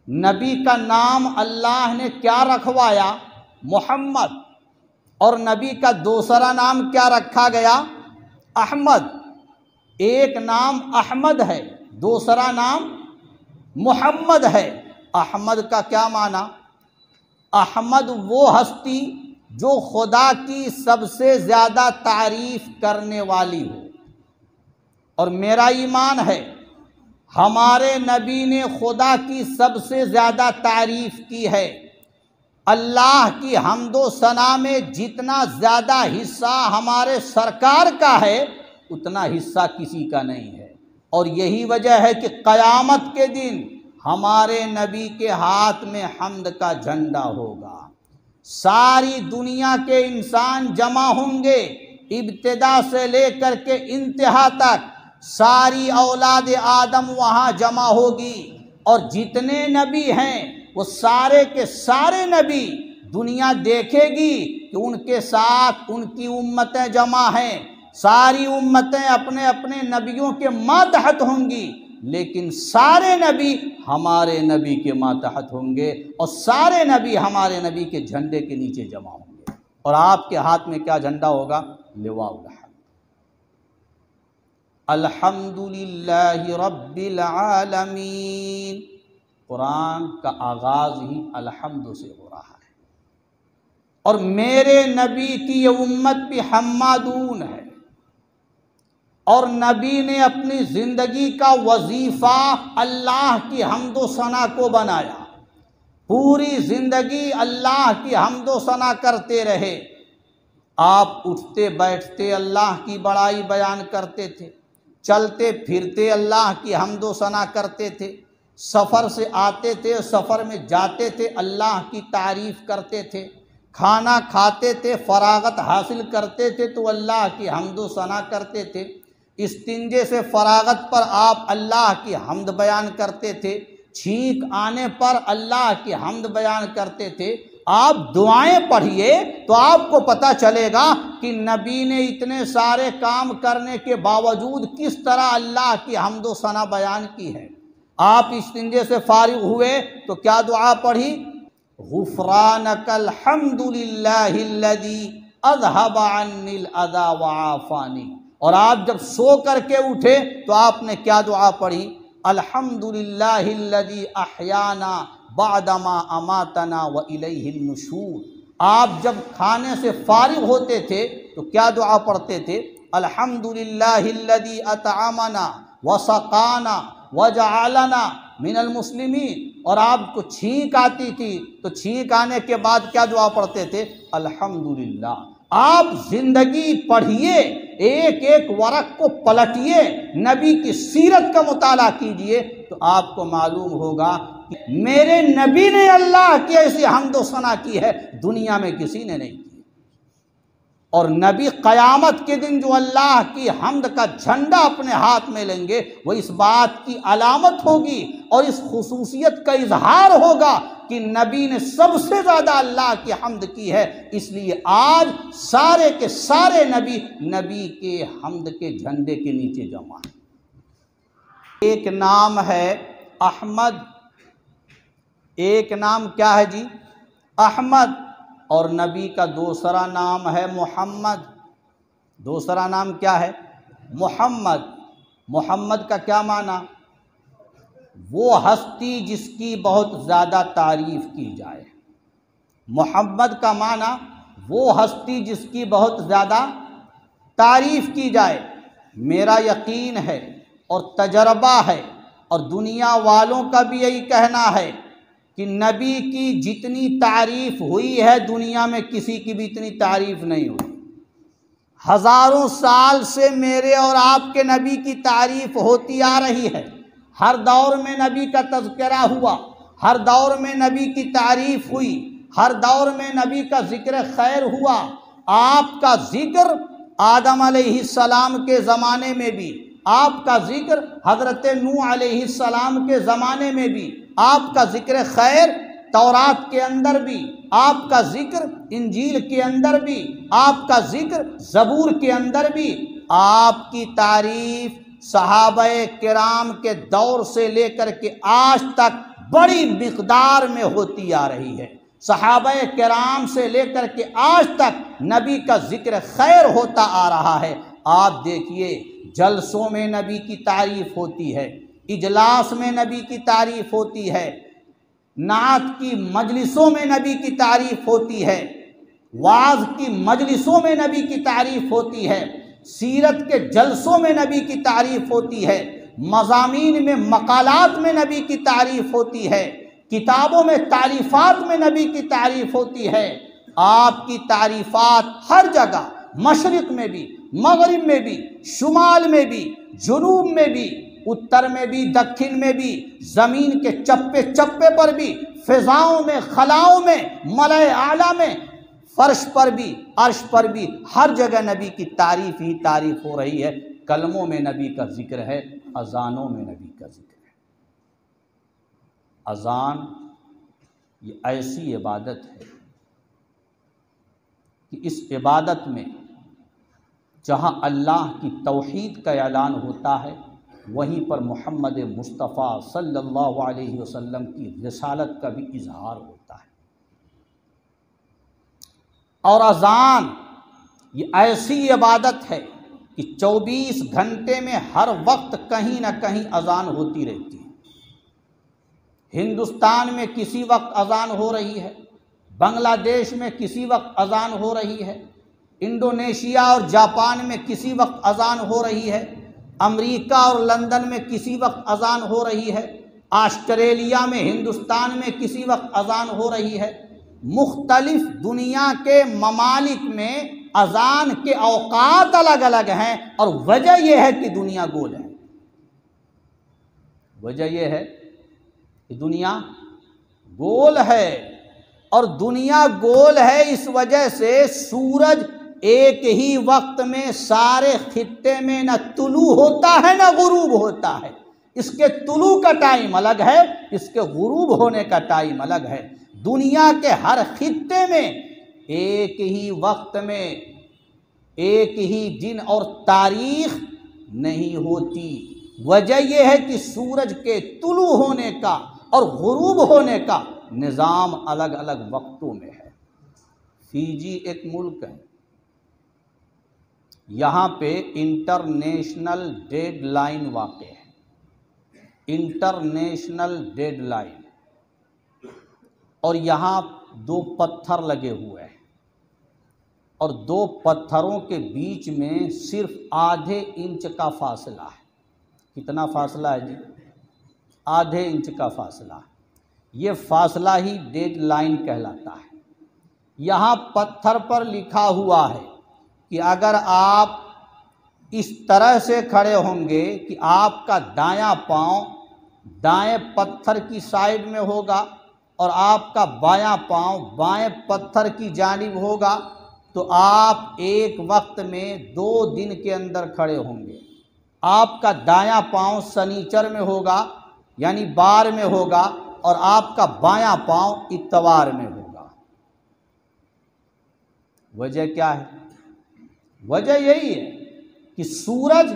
نبی کا نام اللہ نے کیا رکھوایا؟ محمد۔ اور نبی کا دوسرا نام کیا رکھا گیا؟ احمد۔ ایک نام احمد ہے، دوسرا نام محمد ہے۔ احمد کا کیا معنی؟ احمد وہ ہستی جو خدا کی سب سے زیادہ تعریف کرنے والی ہو۔ اور میرا ایمان ہے ہمارے نبی نے خدا کی سب سے زیادہ تعریف کی ہے۔ اللہ کی حمد و ثنا میں جتنا زیادہ حصہ ہمارے سرکار کا ہے اتنا حصہ کسی کا نہیں ہے۔ اور یہی وجہ ہے کہ قیامت کے دن ہمارے نبی کے ہاتھ میں حمد کا جھنڈا ہوگا۔ ساری دنیا کے انسان جمع ہوں گے، ابتدا سے لے کر کے انتہا تک ساری اولاد آدم وہاں جمع ہوگی، اور جتنے نبی ہیں وہ سارے کے سارے نبی دنیا دیکھے گی کہ ان کے ساتھ ان کی امتیں جمع ہیں۔ ساری امتیں اپنے اپنے نبیوں کے ماتحت ہوں گی، لیکن سارے نبی ہمارے نبی کے ماتحت ہوں گے، اور سارے نبی ہمارے نبی کے جھنڈے کے نیچے جمع ہوں گے۔ اور آپ کے ہاتھ میں کیا جھنڈا ہوگا؟ لواء الحمد۔ الحمدللہ رب العالمین۔ قرآن کا آغاز ہی الحمد سے ہو رہا ہے، اور میرے نبی کی یہ امت بھی حمادون ہے، اور نبی نے اپنی زندگی کا وظیفہ اللہ کی حمد و ثنا کو بنایا۔ پوری زندگی اللہ کی حمد و ثنا کرتے رہے۔ آپ اٹھتے بیٹھتے اللہ کی بڑائی بیان کرتے تھے، چلتے پھرتے اللہ کی حمد و ثنا کرتے تھے، سفر سے آتے تھے، سفر میں جاتے تھے، اللہ کی تعریف کرتے تھے، کھانا کھاتے تھے، فراغت حاصل کرتے تھے تو اللہ کی حمد و ثنا کرتے تھے، استنجے سے فراغت پر آپ اللہ کی حمد بیان کرتے تھے، چھینک آنے پر اللہ کی حمد بیان کرتے تھے۔ آپ دعائیں پڑھیے تو آپ کو پتہ چلے گا کہ نبی نے اتنے سارے کام کرنے کے باوجود کس طرح اللہ کی حمد و ثنا بیان کی ہے۔ آپ استنجے سے فارغ ہوئے تو کیا دعا پڑھی؟ غفرانک الحمد للہ الذی اذھب عنی الاذی وعافانی۔ اور آپ جب سو کر کے اٹھے تو آپ نے کیا دعا پڑھی؟ الحمدللہ الذی احیانا بعدما اماتنا والیہ النشور۔ آپ جب کھانے سے فارغ ہوتے تھے تو کیا دعا پڑھتے تھے؟ الحمدللہ الذی اطعمنا وسقانا وجعلنا من المسلمین۔ اور آپ کو چھینک آتی تھی تو چھینک آنے کے بعد کیا دعا پڑھتے تھے؟ الحمدللہ۔ آپ زندگی پڑھیے، ایک ایک ورق کو پلٹیے، نبی کی سیرت کا مطالعہ کیجئے تو آپ کو معلوم ہوگا کہ میرے نبی نے اللہ کی ایسی حمد و ثنا کی ہے دنیا میں کسی نے نہیں کی۔ اور نبی قیامت کے دن جو اللہ کی حمد کا جھنڈا اپنے ہاتھ میں لیں گے وہ اس بات کی علامت ہوگی اور اس خصوصیت کا اظہار ہوگا کہ نبی نے سب سے زیادہ اللہ کی حمد کی ہے، اس لیے آج سارے کے سارے نبی کے حمد کے جھنڈے کے نیچے جمع ہیں۔ ایک نام ہے احمد، ایک نام کیا ہے جی؟ احمد۔ اور نبی کا دوسرا نام ہے محمد۔ دوسرا نام کیا ہے؟ محمد۔ محمد کا کیا معنی؟ وہ ہستی جس کی بہت زیادہ تعریف کی جائے۔ محمد کا معنی وہ ہستی جس کی بہت زیادہ تعریف کی جائے۔ میرا یقین ہے اور تجربہ ہے اور دنیا والوں کا بھی یہی کہنا ہے کہ نبی کی جتنی تعریف ہوئی ہے دنیا میں کسی کی بھی اتنی تعریف نہیں ہوئی۔ ہزاروں سال سے میرے اور آپ کے نبی کی تعریف ہوتی آ رہی ہے، ہر دور میں نبی کا تذکرہ ہوا، ہر دور میں نبی کی تعریف ہوئی، ہر دور میں نبی کا ذکر خیر ہوا۔ آپ کا ذکر آدم علیہ السلام کے زمانے میں بھی، آپ کا ذکر حضرت نوح علیہ السلام کے زمانے میں بھی، آپ کا ذکر خیر تورات کے اندر بھی، آپ کا ذکر انجیل کے اندر بھی، آپ کا ذکر زبور کے اندر بھی۔ آپ کی تعریف صحابہ کرام کے دور سے لے کر کے آج تک بڑی مقدار میں ہوتی آ رہی ہے۔ صحابہ کرام سے لے کر کے آج تک نبی کا ذکر خیر ہوتا آ رہا ہے۔ آپ دیکھیے جلسوں میں نبی کی تعریف ہوتی ہے، اجلاس میں نبی کی تعریف ہوتی ہے، نعت کی مجلسوں میں نبی کی تعریف ہوتی ہے، وعظ کی مجلسوں میں نبی کی تعریف ہوتی ہے، سیرت کے جلسوں میں نبی کی تعریف ہوتی ہے، مضامین میں مقالات میں نبی کی تعریف ہوتی ہے، کتابوں میں تالیفات میں نبی کی تعریف ہوتی ہے۔ آپ کی تعریفات ہر جگہ، مشرق میں بھی، مغرب میں بھی، شمال میں بھی، جنوب میں بھی، اتر میں بھی، دکھن میں بھی، زمین کے چپے چپے پر بھی، فضاؤں میں، خلاؤں میں، ملأ اعلیٰ میں، فرش پر بھی، عرش پر بھی، ہر جگہ نبی کی تعریف ہی تعریف ہو رہی ہے۔ کلموں میں نبی کا ذکر ہے، اذانوں میں نبی کا ذکر ہے۔ اذان یہ ایسی عبادت ہے کہ اس عبادت میں جہاں اللہ کی توحید کا اعلان ہوتا ہے، وہیں پر محمد مصطفیٰ صلی اللہ علیہ وسلم کی رسالت کا بھی اظہار ہوتا ہے۔ اور اذان یہ ایسی عبادت ہے کہ 24 گھنٹے میں ہر وقت کہیں نہ کہیں اذان ہوتی رہتی ہے۔ ہندوستان میں کسی وقت اذان ہو رہی ہے، بنگلہ دیش میں کسی وقت اذان ہو رہی ہے، انڈونیشیا اور جاپان میں کسی وقت اذان ہو رہی ہے، امریکہ اور لندن میں کسی وقت اذان ہو رہی ہے، آسٹریلیا میں، ہندوستان میں کسی وقت اذان ہو رہی ہے۔ مختلف دنیا کے ممالک میں اذان کے اوقات الگ الگ ہیں، اور وجہ یہ ہے کہ دنیا گول ہے۔ وجہ یہ ہے کہ دنیا گول ہے، اور دنیا گول ہے اس وجہ سے سورج ایک ہی وقت میں سارے خطے میں نہ طلوع ہوتا ہے نہ غروب ہوتا ہے۔ اس کے طلوع کا ٹائم الگ ہے، اس کے غروب ہونے کا ٹائم الگ ہے۔ دنیا کے ہر خطے میں ایک ہی وقت میں ایک ہی دن اور تاریخ نہیں ہوتی۔ وجہ یہ ہے کہ سورج کے طلوع ہونے کا اور غروب ہونے کا نظام الگ الگ وقتوں میں ہے۔ فیجی ایک ملک ہے، یہاں پہ انٹرنیشنل ڈیڈ لائن واقع ہے، انٹرنیشنل ڈیڈ لائن، اور یہاں 2 پتھر لگے ہوئے ہیں، اور 2 پتھروں کے بیچ میں صرف آدھے انچ کا فاصلہ ہے۔ کتنا فاصلہ ہے جی؟ آدھے انچ کا فاصلہ۔ یہ فاصلہ ہی ڈیڈ لائن کہلاتا ہے۔ یہاں پتھر پر لکھا ہوا ہے کہ اگر آپ اس طرح سے کھڑے ہوں گے کہ آپ کا دایاں پاؤں دائیں پتھر کی سائیڈ میں ہوگا اور آپ کا بایاں پاؤں بائیں پتھر کی جانب ہوگا، تو آپ ایک وقت میں 2 دن کے اندر کھڑے ہوں گے۔ آپ کا دایاں پاؤں سنیچر میں ہوگا یعنی بار میں ہوگا، اور آپ کا بایاں پاؤں اتوار میں ہوگا۔ وجہ کیا ہے؟ وجہ یہی ہے کہ سورج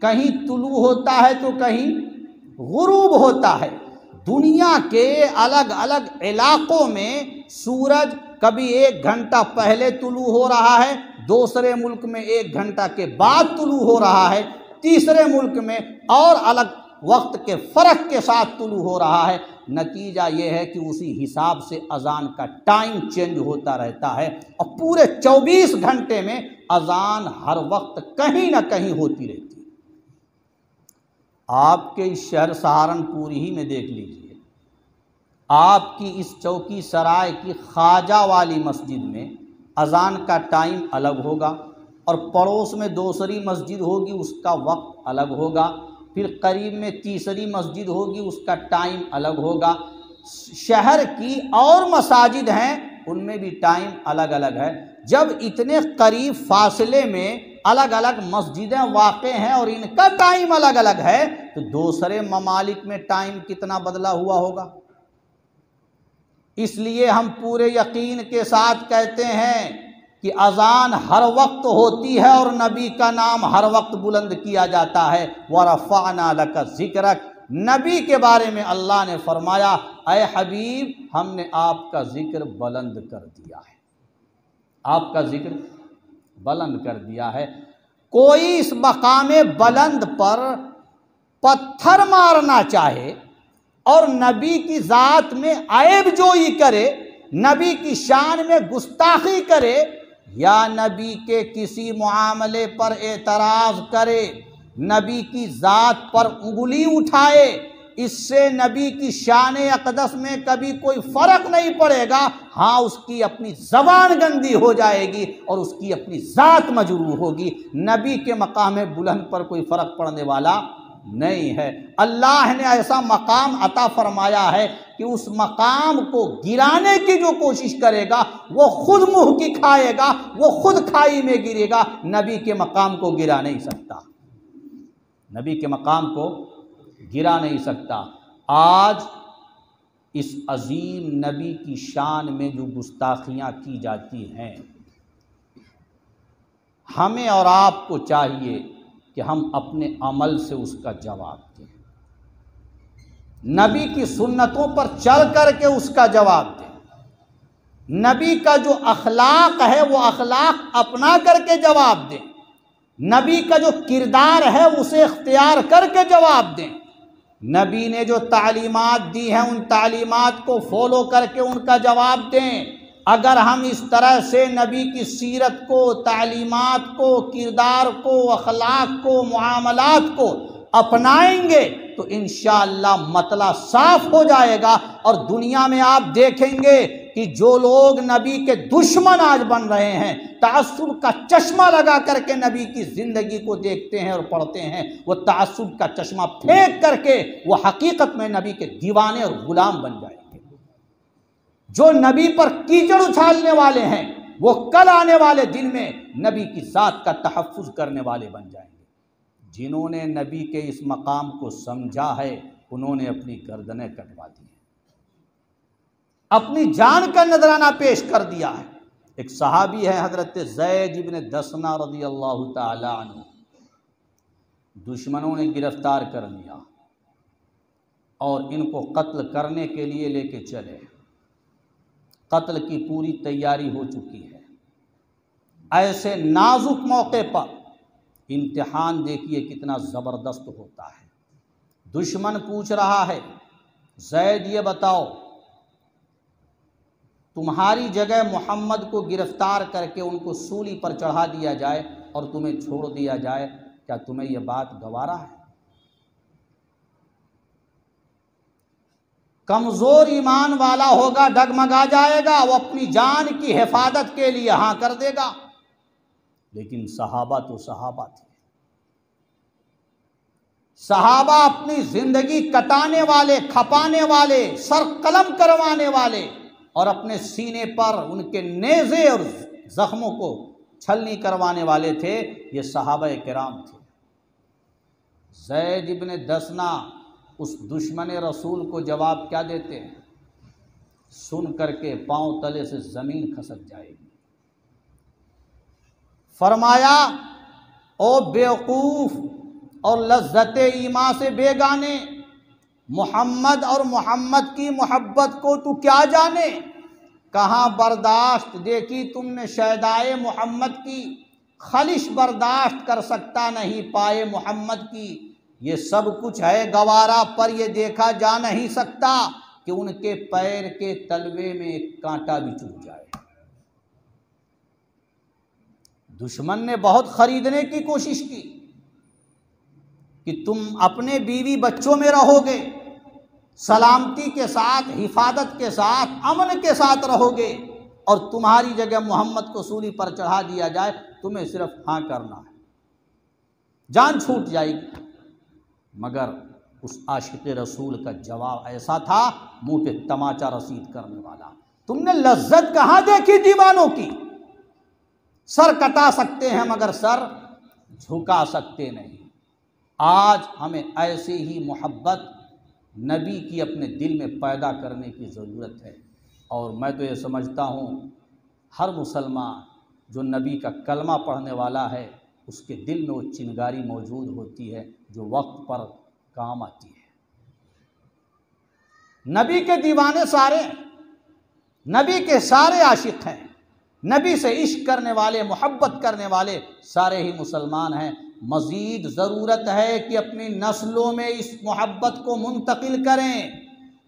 کہیں طلوع ہوتا ہے تو کہیں غروب ہوتا ہے۔ دنیا کے الگ الگ علاقوں میں سورج کبھی 1 گھنٹہ پہلے طلوع ہو رہا ہے، دوسرے ملک میں 1 گھنٹہ کے بعد طلوع ہو رہا ہے، تیسرے ملک میں اور الگ وقت کے فرق کے ساتھ طلوع ہو رہا ہے۔ نتیجہ یہ ہے کہ اسی حساب سے اذان کا ٹائم چینج ہوتا رہتا ہے، اور پورے 24 گھنٹے میں اذان ہر وقت کہیں نہ کہیں ہوتی رہتی ہے۔ آپ کے اس شہر سہارنپور ہی میں دیکھ لیجئے، آپ کی اس چوکی سرائے کی خواجہ والی مسجد میں اذان کا ٹائم الگ ہوگا، اور پڑوس میں دوسری مسجد ہوگی اس کا وقت الگ ہوگا، پھر قریب میں تیسری مسجد ہوگی اس کا ٹائم الگ ہوگا۔ شہر کی اور مساجد ہیں ان میں بھی ٹائم الگ الگ ہے۔ جب اتنے قریب فاصلے میں الگ الگ مسجدیں واقع ہیں اور ان کا ٹائم الگ الگ ہے، تو دوسرے ممالک میں ٹائم کتنا بدلا ہوا ہوگا۔ اس لیے ہم پورے یقین کے ساتھ کہتے ہیں کہ اذان ہر وقت ہوتی ہے اور نبی کا نام ہر وقت بلند کیا جاتا ہے۔ وَرَفَعْنَا لَكَ ذِكْرَكَ، نبی کے بارے میں اللہ نے فرمایا اے حبیب ہم نے آپ کا ذکر بلند کر دیا ہے، آپ کا ذکر بلند کر دیا ہے۔ کوئی اس مقام بلند پر پتھر مارنا چاہے اور نبی کی ذات میں عیب جوئی کرے، نبی کی شان میں گستاخی کرے، یا نبی کے کسی معاملے پر اعتراض کرے، نبی کی ذات پر انگلی اٹھائے، اس سے نبی کی شان اقدس میں کبھی کوئی فرق نہیں پڑے گا۔ ہاں اس کی اپنی زبان گندی ہو جائے گی اور اس کی اپنی ذات مجروح ہوگی، نبی کے مقام بلند پر کوئی فرق پڑنے والا نہیں ہے۔ اللہ نے ایسا مقام عطا فرمایا ہے کہ اس مقام کو گرانے کی جو کوشش کرے گا وہ خود منہ کی کھائے گا، وہ خود کھائی میں گرے گا، نبی کے مقام کو گرا نہیں سکتا، نبی کے مقام کو گرا نہیں سکتا۔ آج اس عظیم نبی کی شان میں جو گستاخیاں کی جاتی ہیں، ہمیں اور آپ کو چاہیے کہ ہم اپنے عمل سے اس کا جواب دیں، نبی کی سنتوں پر چل کر کے اس کا جواب دیں، نبی کا جو اخلاق ہے وہ اخلاق اپنا کر کے جواب دیں، نبی کا جو کردار ہے اسے اختیار کر کے جواب دیں، نبی نے جو تعلیمات دی ہیں ان تعلیمات کو فالو کر کے ان کا جواب دیں۔ اگر ہم اس طرح سے نبی کی سیرت کو، تعلیمات کو، کردار کو، اخلاق کو، معاملات کو اپنائیں گے تو انشاءاللہ مطلع صاف ہو جائے گا، اور دنیا میں آپ دیکھیں گے کہ جو لوگ نبی کے دشمن آج بن رہے ہیں، تعصب کا چشمہ لگا کر کے نبی کی زندگی کو دیکھتے ہیں اور پڑھتے ہیں، وہ تعصب کا چشمہ پھینک کر کے وہ حقیقت میں نبی کے دیوانے اور غلام بن جائیں گے۔ جو نبی پر کیچڑ اچھالنے والے ہیں وہ کل آنے والے دن میں نبی کی ذات کا تحفظ کرنے والے بن جائیں گے۔ جنہوں نے نبی کے اس مقام کو سمجھا ہے انہوں نے اپنی گردنیں کٹوا دی ہیں، اپنی جان کا نذرانہ پیش کر دیا ہے۔ ایک صحابی ہے حضرت زید بن دسنہ رضی اللہ تعالی عنہ، دشمنوں نے گرفتار کر لیا اور ان کو قتل کرنے کے لیے لے کے چلے، قتل کی پوری تیاری ہو چکی ہے۔ ایسے نازک موقع پر امتحان دیکھیے کتنا زبردست ہوتا ہے۔ دشمن پوچھ رہا ہے زید یہ بتاؤ تمہاری جگہ محمد کو گرفتار کر کے ان کو سولی پر چڑھا دیا جائے اور تمہیں چھوڑ دیا جائے، کیا تمہیں یہ بات گوارا ہے؟ کمزور ایمان والا ہوگا، ڈگمگا جائے گا، وہ اپنی جان کی حفاظت کے لیے ہاں کر دے گا، لیکن صحابہ تو صحابہ تھے، صحابہ اپنی زندگی کٹانے والے، کھپانے والے، سر قلم کروانے والے اور اپنے سینے پر ان کے نیزے اور زخموں کو چھلنی کروانے والے تھے، یہ صحابہ کرام تھے۔ زید ابن دسنہ اس دشمن رسول کو جواب کیا دیتے ہیں؟ سن کر کے پاؤں تلے سے زمین کھسک جائے گی۔ فرمایا او بیوقوف اور لذت ایمان سے بیگانے، محمد اور محمد کی محبت کو تو کیا جانے؟ کہاں برداشت دیکھی تم نے شیدائے محمد کی، خلش برداشت کر سکتا نہیں پائے محمد کی، یہ سب کچھ ہے گوارا پر یہ دیکھا جا نہیں سکتا کہ ان کے پیر کے تلوے میں ایک کانٹا بھی چبھ جائے۔ دشمن نے بہت خریدنے کی کوشش کی کہ تم اپنے بیوی بچوں میں رہو گے، سلامتی کے ساتھ، حفاظت کے ساتھ، امن کے ساتھ رہو گے، اور تمہاری جگہ محمد کو سولی پر چڑھا دیا جائے، تمہیں صرف ہاں کرنا ہے، جان چھوٹ جائے گی۔ مگر اس عاشق رسول کا جواب ایسا تھا منہ پہ تماچا رسید کرنے والا۔ تم نے لذت کہاں دیکھی دیوانوں کی؟ سر کٹا سکتے ہیں مگر سر جھکا سکتے نہیں۔ آج ہمیں ایسی ہی محبت نبی کی اپنے دل میں پیدا کرنے کی ضرورت ہے، اور میں تو یہ سمجھتا ہوں ہر مسلمان جو نبی کا کلمہ پڑھنے والا ہے اس کے دل میں وہ چنگاری موجود ہوتی ہے جو وقت پر کام آتی ہے۔ نبی کے دیوانے سارے ہیں، نبی کے سارے عاشق ہیں، نبی سے عشق کرنے والے، محبت کرنے والے سارے ہی مسلمان ہیں۔ مزید ضرورت ہے کہ اپنی نسلوں میں اس محبت کو منتقل کریں،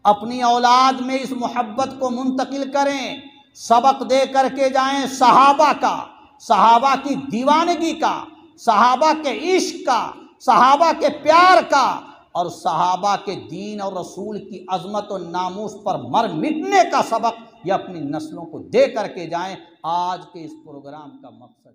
اپنی اولاد میں اس محبت کو منتقل کریں، سبق دے کر کے جائیں صحابہ کا، صحابہ کی دیوانگی کا، صحابہ کے عشق کا، صحابہ کے پیار کا، اور صحابہ کے دین اور رسول کی عظمت و ناموس پر مر مٹنے کا سبق یہ اپنی نسلوں کو دے کر کے جائیں۔ آج کے اس پروگرام کا مقصد